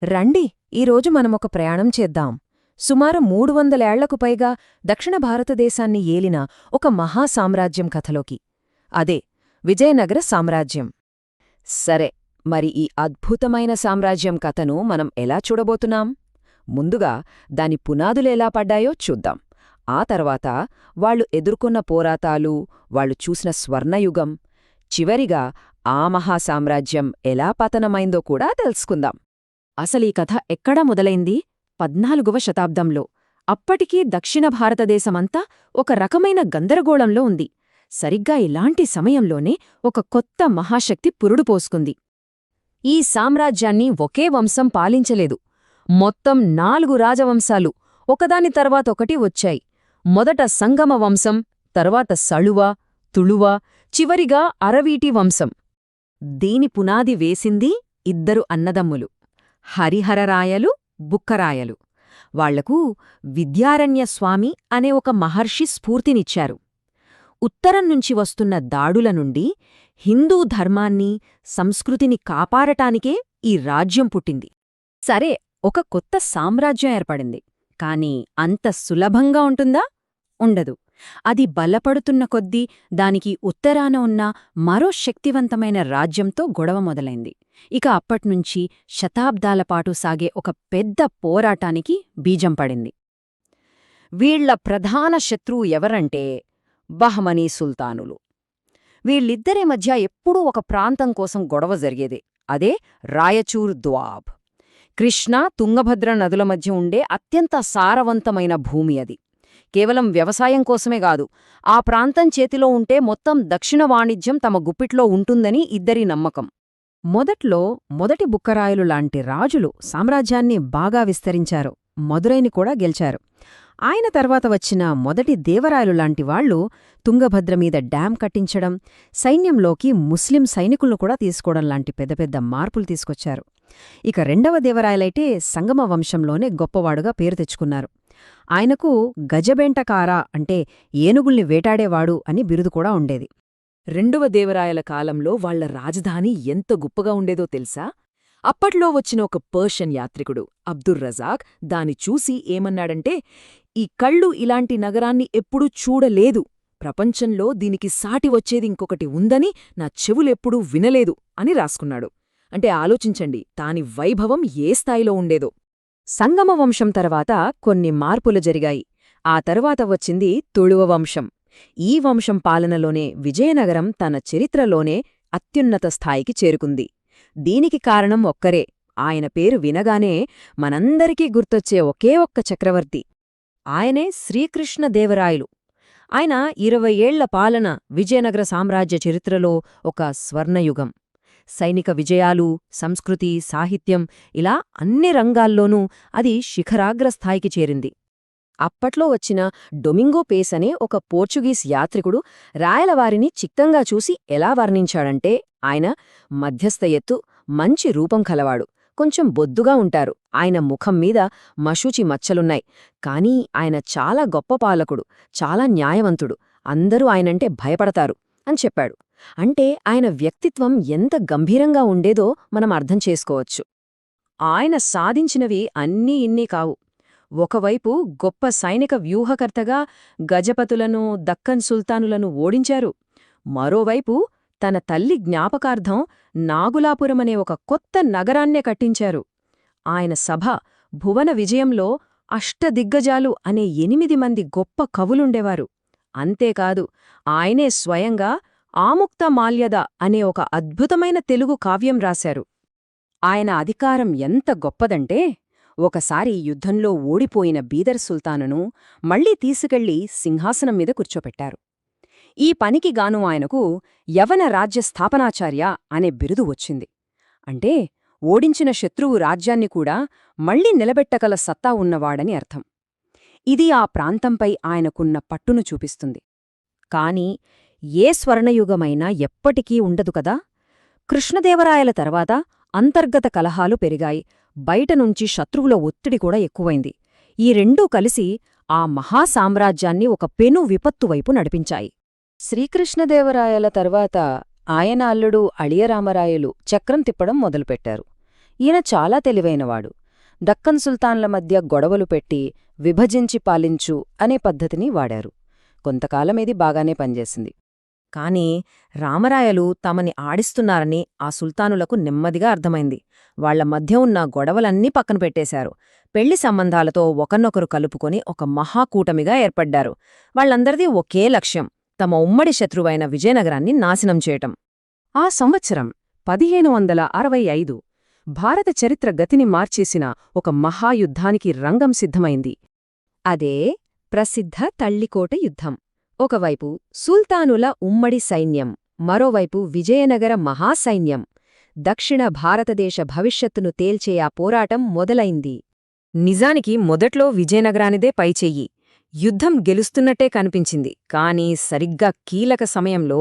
రండి ఈరోజు మనమొక ప్రయాణం చేద్దాం. సుమారు 300 ఏళ్లకు పైగా దక్షిణ భారతదేశాన్ని ఏలిన ఒక మహాసామ్రాజ్యం కథలోకి. అదే విజయనగర సామ్రాజ్యం. సరే, మరి ఈ అద్భుతమైన సామ్రాజ్యం కథను మనం ఎలా చూడబోతున్నాం? ముందుగా దాని పునాదులెలా పడ్డాయో చూద్దాం. ఆ తర్వాత వాళ్ళు ఎదుర్కొన్న పోరాటాలు, వాళ్ళు చూసిన స్వర్ణయుగం, చివరిగా ఆ మహాసామ్రాజ్యం ఎలా పతనమైందో కూడా తెలుసుకుందాం. అసలీ కథ ఎక్కడ మొదలైంది? 14వ శతాబ్దంలో. అప్పటికీ దక్షిణ భారతదేశమంతా ఒక రకమైన గందరగోళంలో ఉంది. సరిగ్గా ఇలాంటి సమయంలోనే ఒక కొత్త మహాశక్తి పురుడు పోసుకుంది. ఈ సామ్రాజ్యాన్ని ఒకే వంశం పాలించలేదు. మొత్తం 4 రాజవంశాలు ఒకదాని తర్వాతొకటి వచ్చాయి. మొదట సంగమ వంశం, తర్వాత సళువ, తుళువ, చివరిగా అరవీటి వంశం. దీని పునాది వేసింది 2 అన్నదమ్ములు, హరిహరరాయలు, బుక్కరాయలు. వాళ్లకు విద్యారణ్యస్వామి అనే ఒక మహర్షి స్ఫూర్తినిచ్చారు. ఉత్తరం నుంచి వస్తున్న దాడుల నుండి హిందూ ధర్మాన్ని, సంస్కృతిని కాపాడటానికే ఈ రాజ్యం పుట్టింది. సరే, ఒక కొత్త సామ్రాజ్యం ఏర్పడింది. కాని అంత సులభంగా ఉంటుందా? ఉండదు. అది బలపడుతున్న కొద్దీ దానికి ఉత్తరాన ఉన్న మరో శక్తివంతమైన రాజ్యంతో గొడవ మొదలైంది. ఇక అప్పట్నుంచి శతాబ్దాలపాటు సాగే ఒక పెద్ద పోరాటానికి బీజం పడింది. వీళ్ల ప్రధాన శత్రువు ఎవరంటే బహమనీ సుల్తానులు. వీళ్ళిద్దరి మధ్య ఎప్పుడూ ఒక ప్రాంతం కోసం గొడవ జరిగేదే. అదే రాయచూర్ ద్వాబ్. కృష్ణా, తుంగభద్ర నదుల మధ్య ఉండే అత్యంత సారవంతమైన భూమి అది. కేవలం వ్యవసాయం కోసమే కాదు, ఆ ప్రాంతం చేతిలో ఉంటే మొత్తం దక్షిణ వాణిజ్యం తమ గుప్పిట్లో ఉంటుందని ఇద్దరి నమ్మకం. మొదటి బుక్కరాయలు లాంటి రాజులు సామ్రాజ్యాన్ని బాగా విస్తరించారు, మదురైని కూడా గెలిచారు. ఆయన తర్వాత వచ్చిన మొదటి దేవరాయలు లాంటి వాళ్లు తుంగభద్ర మీద డ్యాం కట్టించడం, సైన్యంలోకి ముస్లిం సైనికులను కూడా తీసుకోవడం లాంటి పెద్ద పెద్ద మార్పులు తీసుకొచ్చారు. ఇక రెండవ దేవరాయలైతే సంగమ వంశంలోనే గొప్పవాడుగా పేరు తెచ్చుకున్నారు. ఆయనకు గజబెంటకారా అంటే ఏనుగుల్ని వేటాడేవాడు అని బిరుదు కూడా ఉండేది. రెండవ దేవరాయల కాలంలో వాళ్ల రాజధాని ఎంత గొప్పగా ఉండేదో తెలుసా? అప్పట్లో వచ్చిన ఒక పర్షియన్ యాత్రికుడు అబ్దుర్ రజాక్ దాని చూసి ఏమన్నాడంటే, ఈ కళ్ళు ఇలాంటి నగరాన్ని ఎప్పుడూ చూడలేదు, ప్రపంచంలో దీనికి సాటి వచ్చేది ఇంకొకటి ఉందని నా చెవులెప్పుడూ వినలేదు అని రాసుకున్నాడు. అంటే ఆలోచించండి, దాని వైభవం ఏ స్థాయిలో ఉండేదో. సంగమ వంశం తర్వాత కొన్ని మార్పులు జరిగాయి. ఆ తరువాత వచ్చింది తుళువ వంశం. ఈ వంశం పాలనలోనే విజయనగరం తన చరిత్రలోనే అత్యున్నత స్థాయికి చేరుకుంది. దీనికి కారణం ఒక్కరే. ఆయన పేరు వినగానే మనందరికీ గుర్తొచ్చే ఒకే ఒక్క చక్రవర్తి. ఆయనే శ్రీకృష్ణదేవరాయలు. ఆయన 20 ఏళ్ల పాలన విజయనగర సామ్రాజ్య చరిత్రలో ఒక స్వర్ణయుగం. సైనిక విజయాలు, సంస్కృతి, సాహిత్యం ఇలా అన్ని రంగాల్లోనూ అది శిఖరాగ్రస్థాయికి చేరింది. అప్పట్లో వచ్చిన డొమింగో పేస్ అనే ఒక పోర్చుగీస్ యాత్రికుడు రాయలవారిని చిత్తంగా చూసి ఎలా వర్ణించాడంటే, ఆయన మధ్యస్థ ఎత్తు, మంచి రూపం కలవాడు, కొంచెం బొద్దుగా ఉంటారు, ఆయన ముఖం మీద మశూచి మచ్చలున్నాయి, కానీ ఆయన చాలా గొప్ప పాలకుడు, చాలా న్యాయవంతుడు, అందరూ ఆయనంటే భయపడతారు అని చెప్పాడు. అంటే ఆయన వ్యక్తిత్వం ఎంత గంభీరంగా ఉండేదో మనం అర్థం చేసుకోవచ్చు. ఆయన సాధించినవి అన్నీ ఇన్నీ కావు. ఒకవైపు గొప్ప సైనిక వ్యూహకర్తగా గజపతులను, దక్కన్ సుల్తానులను ఓడించారు. మరోవైపు తన తల్లి జ్ఞాపకార్థం నాగులాపురమనే ఒక కొత్త నగరాన్నే కట్టించారు. ఆయన సభ భువన విజయంలో అష్టదిగ్గజాలు అనే 8 మంది గొప్ప కవులుండేవారు. అంతేకాదు, ఆయనే స్వయంగా ఆముక్త మాల్యద అనే ఒక అద్భుతమైన తెలుగు కావ్యం రాశారు. ఆయన అధికారం ఎంత గొప్పదంటే, ఒకసారి యుద్ధంలో ఓడిపోయిన బీదర్ సుల్తానును మళ్లీ తీసుకెళ్లి సింహాసనం మీద కూర్చోపెట్టారు. ఈ పనికి గాను ఆయనకు యవన రాజ్య స్థాపనాచార్య అనే బిరుదు వచ్చింది. అంటే ఓడించిన శత్రువు రాజ్యాన్ని కూడా మళ్లీ నిలబెట్టగల సత్తా ఉన్నవాడని అర్థం. ఇది ఆ ప్రాంతంపై ఆయనకున్న పట్టును చూపిస్తుంది. కాని ఏ స్వర్ణయుగమైనా ఎప్పటికీ ఉండదు కదా. కృష్ణదేవరాయల తర్వాత అంతర్గత కలహాలు పెరిగాయి, బయటనుంచి శత్రువుల ఒత్తిడి కూడా ఎక్కువైంది. ఈ రెండూ కలిసి ఆ మహాసామ్రాజ్యాన్ని ఒక పెను విపత్తువైపు నడిపించాయి. శ్రీకృష్ణదేవరాయల తర్వాత ఆయన అల్లుడు అళియరామరాయలు చక్రం తిప్పడం మొదలుపెట్టారు. ఈయన చాలా తెలివైనవాడు. దక్కన్ సుల్తాన్ల మధ్య గొడవలు పెట్టి విభజించి పాలించు అనే పద్ధతిని వాడారు. కొంతకాలమేది బాగానే పనిచేసింది. కాని రామరాయలు తమని ఆడిస్తున్నారని ఆ సుల్తానులకు నెమ్మదిగా అర్థమైంది. వాళ్ల మధ్య ఉన్న గొడవలన్నీ పక్కన పెట్టేశారు. పెళ్లి సంబంధాలతో ఒకరినొకరు కలుపుకొని ఒక మహాకూటమిగా ఏర్పడ్డారు. వాళ్లందరిదీ ఒకే లక్ష్యం, తమ ఉమ్మడి శత్రువైన విజయనగరాన్ని నాశనం చేయటం. ఆ సంవత్సరం 1565 భారత చరిత్ర గతిని మార్చేసిన ఒక మహాయుద్ధానికి రంగం సిద్ధమైంది. అదే ప్రసిద్ధ తళ్లికోట యుద్ధం. ఒకవైపు సుల్తానుల ఉమ్మడి సైన్యం, మరోవైపు విజయనగర మహాసైన్యం. దక్షిణ భారతదేశ భవిష్యత్తును తేల్చే ఆ పోరాటం మొదలైంది. నిజానికి మొదట్లో విజయనగరానిదే పైచెయ్యి. యుద్ధం గెలుస్తున్నట్టే కనిపించింది. కాని సరిగ్గా కీలక సమయంలో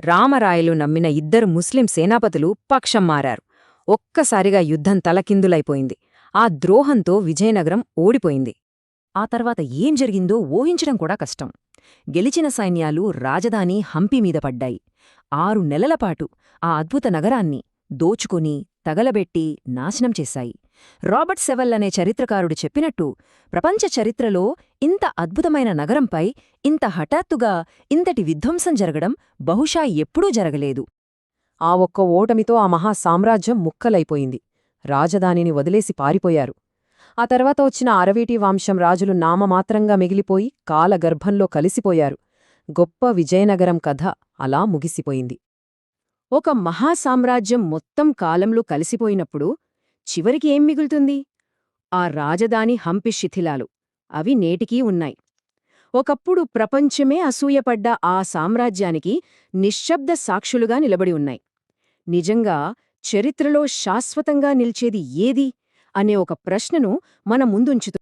రామరాయలు నమ్మిన ఇద్దరు ముస్లిం సేనాపతులు పక్షం మారారు. ఒక్కసారిగా యుద్ధం తలకిందులైపోయింది. ఆ ద్రోహంతో విజయనగరం ఓడిపోయింది. ఆ తర్వాత ఏం జరిగిందో ఊహించడం కూడా కష్టం. గెలిచిన సైన్యాలు రాజధాని హంపి మీద పడ్డాయి. 6 నెలలపాటు ఆ అద్భుత నగరాన్ని దోచుకుని, తగలబెట్టి నాశనం చేశాయి. రాబర్ట్ సెవెల్ అనే చరిత్రకారుడు చెప్పినట్టు, ప్రపంచ చరిత్రలో ఇంత అద్భుతమైన నగరంపై ఇంత హఠాత్తుగా ఇంతటి విధ్వంసం జరగడం బహుశా ఎప్పుడూ జరగలేదు. ఆ ఒక్క ఓటమితో ఆ మహాసామ్రాజ్యం ముక్కలైపోయింది. రాజధానిని వదిలేసి పారిపోయారు. ఆ తర్వాత వచ్చిన అరవీటి వంశం రాజులు నామమాత్రంగా మిగిలిపోయి కాలగర్భంలో కలిసిపోయారు. గొప్ప విజయనగరం కథ అలా ముగిసిపోయింది. ఒక మహాసామ్రాజ్యం మొత్తం కాలంలో కలిసిపోయినప్పుడు చివరికి ఏం మిగులుతుంది? ఆ రాజధాని హంపి శిథిలాలు. అవి నేటికీ ఉన్నాయి. ఒకప్పుడు ప్రపంచమే అసూయపడ్డ ఆ సామ్రాజ్యానికి నిశ్శబ్ద సాక్షులుగా నిలబడి ఉన్నాయి. నిజంగా చరిత్రలో శాశ్వతంగా నిల్చేది ఏది అనే ఒక ప్రశ్నను మన ముందుంచుతుంది.